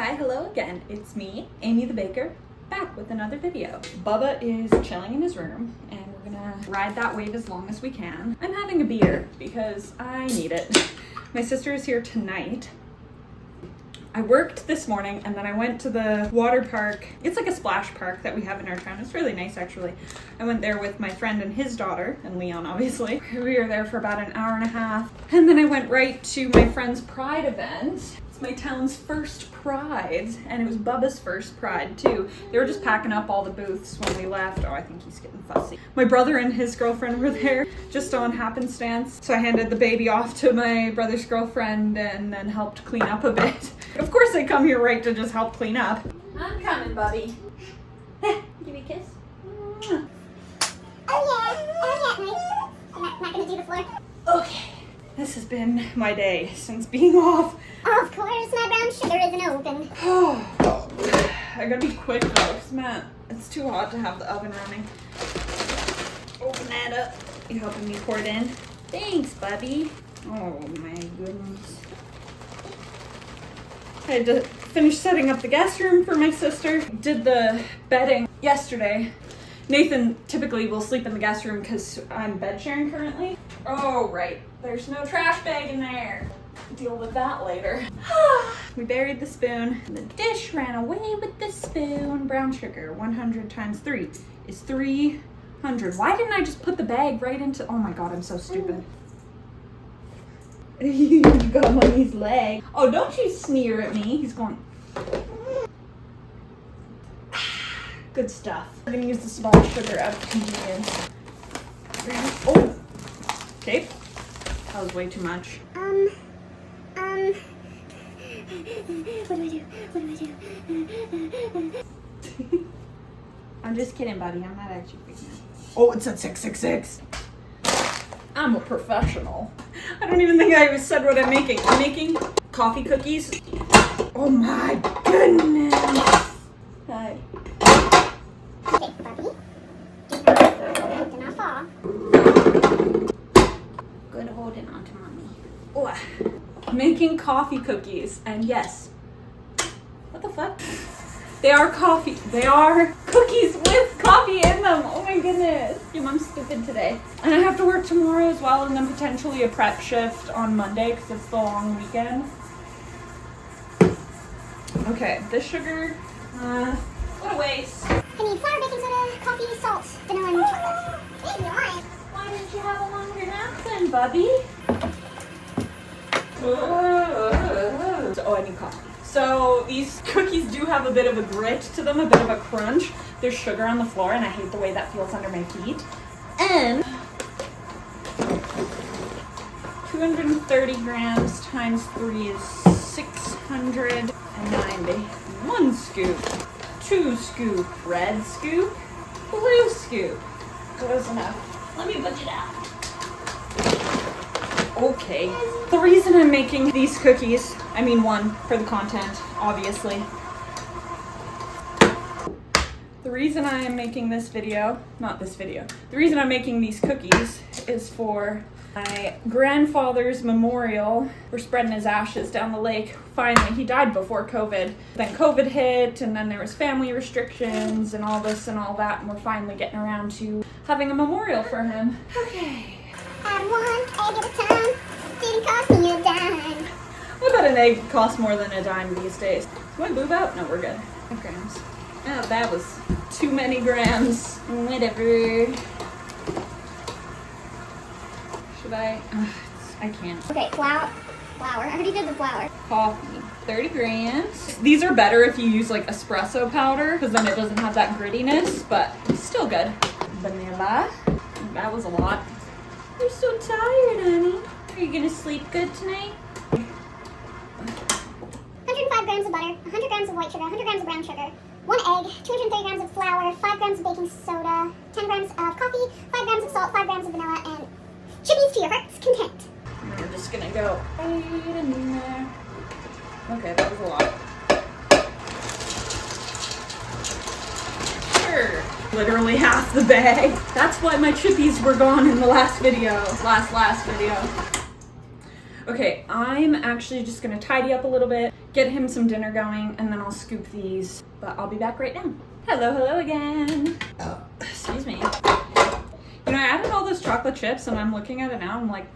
Hi, hello again. It's me, Amy the Baker, back with another video. Bubba is chilling in his room and we're gonna ride that wave as long as we can. I'm having a beer because I need it. My sister is here tonight. I worked this morning and then I went to the water park. It's like a splash park that we have in our town. It's really nice actually. I went there with my friend and his daughter, and Leon obviously. We were there for about an hour and a half. And then I went right to my friend's Pride event. It's my town's first Pride, and it was Bubba's first Pride too. They were just packing up all the booths when we left. Oh, I think he's getting fussy. My brother and his girlfriend were there just on happenstance. So I handed the baby off to my brother's girlfriend and then helped clean up a bit. Of course I come here right to just help clean up. I'm coming, buddy. Give me a kiss. Oh yeah. I'm not gonna do the floor. Okay, this has been my day since being off. Of course, my brown sugar isn't open. I gotta be quick though, because man, it's too hot to have the oven running. Open that up. You helping me pour it in? Thanks, Bubby. Oh my goodness. I had to finish setting up the guest room for my sister. Did the bedding yesterday. Nathan typically will sleep in the guest room because I'm bed sharing currently. Oh, right. There's no trash bag in there. Deal with that later. We buried the spoon. The dish ran away with the spoon. Brown sugar, 100 times 3 is 300. Why didn't I just put the bag right into... Oh my God, I'm so stupid. You got him on his leg. Oh, don't you sneer at me. He's going... Good stuff. I'm gonna use the small sugar out of convenience. Oh! Okay. That was way too much. What do? I'm just kidding, buddy. I'm not actually freaking out. Oh, it's at 666. I'm a professional. I don't even think I said what I'm making. I'm making coffee cookies. Oh my goodness. Hi. Okay, Bubby. Do not fall. Good holding on to mommy. Oh, making coffee cookies. And yes. What the fuck? They are coffee. They are cookies with coffee in them. Oh my goodness. Your mom's stupid today. And I have to work tomorrow as well, and then potentially a prep shift on Monday because it's the long weekend. Okay, this sugar, what a waste. I need flour, baking soda, coffee, salt, vanilla, and chocolate. Hey, wine. Why didn't you have a longer nap then, Bubby? Oh, I need coffee. So these cookies do have a bit of a grit to them, a bit of a crunch. There's sugar on the floor and I hate the way that feels under my feet. And 230 grams times 3 is 690. 1 scoop, 2 scoop, red scoop, blue scoop. Close enough. Let me budget out. Okay. The reason I'm making these cookies, I mean one, for the content, obviously. The reason I am making this video, not this video, the reason I'm making these cookies is for my grandfather's memorial. We're spreading his ashes down the lake. Finally, he died before COVID. Then COVID hit, and then there was family restrictions and all this and all that, and we're finally getting around to having a memorial for him. Okay. Had 1 egg at a time. Didn't cost me a dime. What about an egg costs more than a dime these days? Do I move out? No, we're good. 5 grams. Oh, that was too many grams. Whatever. Should I? I can't. Okay, flour. I already did the flour. Coffee, 30 grams. These are better if you use like espresso powder because then it doesn't have that grittiness, but still good. Vanilla. That was a lot. You're so tired, honey. Are you gonna sleep good tonight? 105 grams of butter, 100 grams of white sugar, 100 grams of brown sugar, 1 egg, 230 grams of flour, 5 grams of baking soda, 10 grams of coffee, 5 grams of salt, 5 grams of vanilla, and chippies to your heart's content. And we're just gonna go right in there. Okay, that was a lot. Sure. Literally half the bag. That's why my chippies were gone in the last video. Last video. Okay, I'm actually just gonna tidy up a little bit, get him some dinner going, and then I'll scoop these. But I'll be back right now. Hello again. Oh, excuse me. You know, I added all those chocolate chips, and I'm looking at it now. I'm like,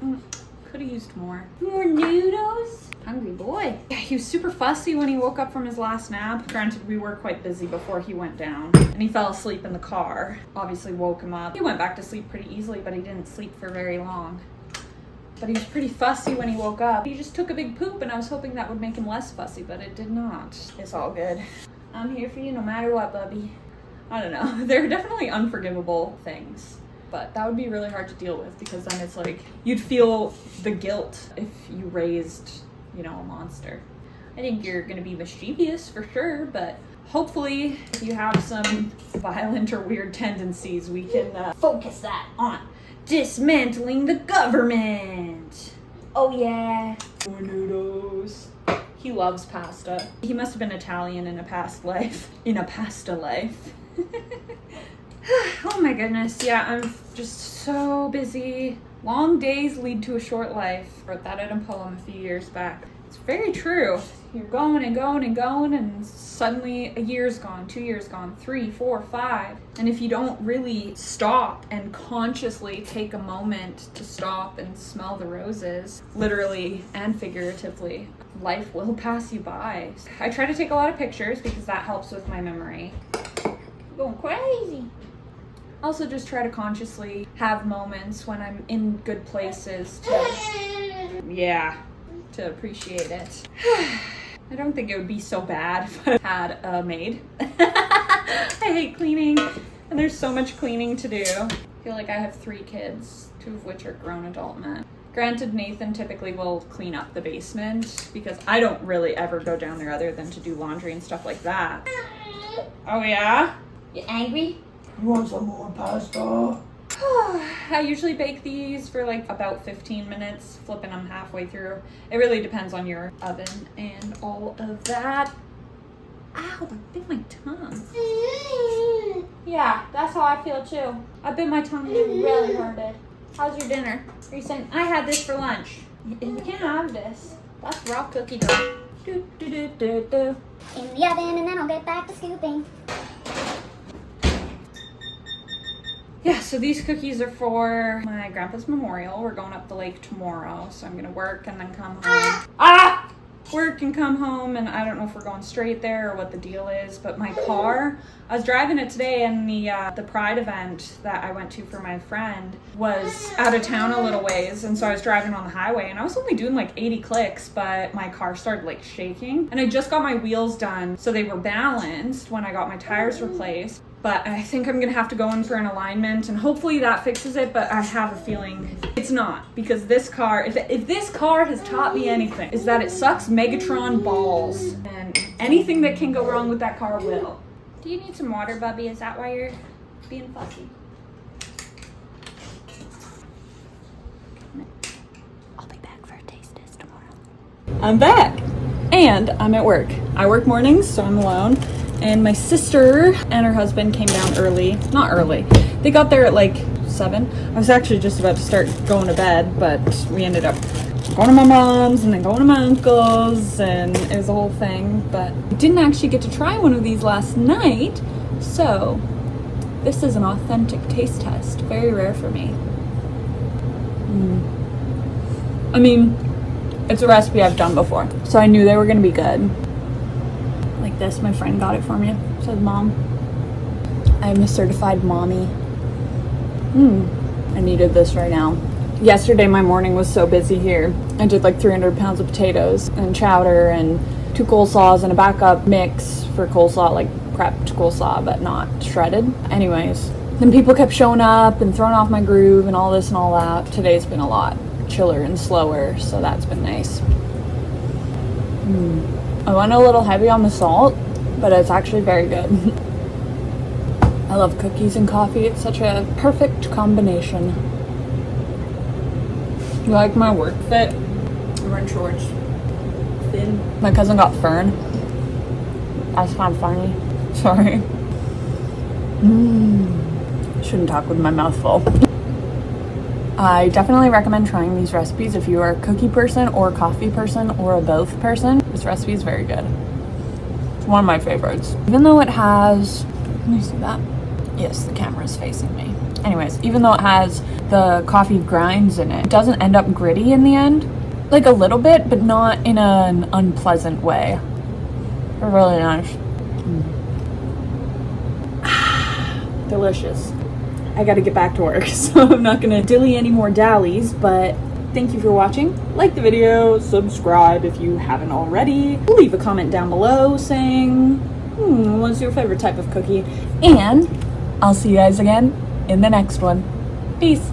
could have used more. More noodles? Hungry boy. Yeah, he was super fussy when he woke up from his last nap. Granted, we were quite busy before he went down, and he fell asleep in the car. Obviously woke him up. He went back to sleep pretty easily, but he didn't sleep for very long. But he was pretty fussy when he woke up. He just took a big poop, and I was hoping that would make him less fussy, but it did not. It's all good. I'm here for you no matter what, Bubby. I don't know. There are definitely unforgivable things, but that would be really hard to deal with, because then it's like you'd feel the guilt if you raised, you know, a monster. I think you're gonna be mischievous for sure, but hopefully if you have some violent or weird tendencies, we can focus that on dismantling the government. Oh yeah. More noodles. He loves pasta. He must have been Italian in a past life. In a pasta life. Oh my goodness, yeah, I'm just so busy. Long days lead to a short life. Wrote that in a poem a few years back. It's very true. You're going and going and going, and suddenly a year's gone, 2 years gone, 3, 4, 5. And if you don't really stop and consciously take a moment to stop and smell the roses, literally and figuratively, life will pass you by. I try to take a lot of pictures because that helps with my memory. I'm going crazy. Also just try to consciously have moments when I'm in good places to appreciate it. I don't think it would be so bad if I had a maid. I hate cleaning, and there's so much cleaning to do. I feel like I have 3 kids, 2 of which are grown adult men. Granted, Nathan typically will clean up the basement because I don't really ever go down there other than to do laundry and stuff like that. Oh yeah? You angry? You want some more pasta? I usually bake these for like about 15 minutes, flipping them halfway through. It really depends on your oven and all of that. Ow, I bit my tongue. Yeah, that's how I feel too. I bit my tongue really hard. How's your dinner? Are you saying, I had this for lunch? You can't have this. That's raw cookie dough. Do, do, do, do, do. In the oven, and then I'll get back to scooping. Yeah, so these cookies are for my grandpa's memorial. We're going up the lake tomorrow, so I'm gonna work and then come home. Work and come home, and I don't know if we're going straight there or what the deal is, but my car, I was driving it today, and the Pride event that I went to for my friend was out of town a little ways, and so I was driving on the highway, and I was only doing like 80 clicks, but my car started like shaking, and I just got my wheels done, so they were balanced when I got my tires replaced. But I think I'm gonna have to go in for an alignment, and hopefully that fixes it, but I have a feeling it's not, because this car, if this car has taught me anything, is that it sucks Megatron balls, and anything that can go wrong with that car will. Do you need some water, Bubby? Is that why you're being fussy? I'll be back for a taste test tomorrow. I'm back, and I'm at work. I work mornings, so I'm alone. And my sister and her husband came down early. Not early. They got there at like 7. I was actually just about to start going to bed, but we ended up going to my mom's and then going to my uncle's, and it was a whole thing. But I didn't actually get to try one of these last night, so this is an authentic taste test. Very rare for me. I mean, it's a recipe I've done before, so I knew they were going to be good. Like this, my friend got it for me. It says mom. I'm a certified mommy. I needed this right now. Yesterday my morning was so busy here. I did like 300 pounds of potatoes and chowder and 2 coleslaws and a backup mix for coleslaw, like prepped coleslaw but not shredded. Anyways, then people kept showing up and throwing off my groove and all this and all that. Today's been a lot chiller and slower, so that's been nice. I went a little heavy on the salt, but it's actually very good. I love cookies and coffee. It's such a perfect combination. You like my work fit? I'm wearing shorts. Thin. My cousin got fern. That's kind of funny. Sorry. Shouldn't talk with my mouth full. I definitely recommend trying these recipes if you are a cookie person or a coffee person or a both person. This recipe is very good. It's one of my favorites. Even though it has, can you see that? Yes, the camera's facing me. Anyways, even though it has the coffee grinds in it, it doesn't end up gritty in the end. Like a little bit, but not in an unpleasant way. They're really nice. Delicious. I gotta get back to work, so I'm not gonna dilly any more dallies, but thank you for watching. Like the video, subscribe if you haven't already. Leave a comment down below saying, what's your favorite type of cookie? And I'll see you guys again in the next one. Peace.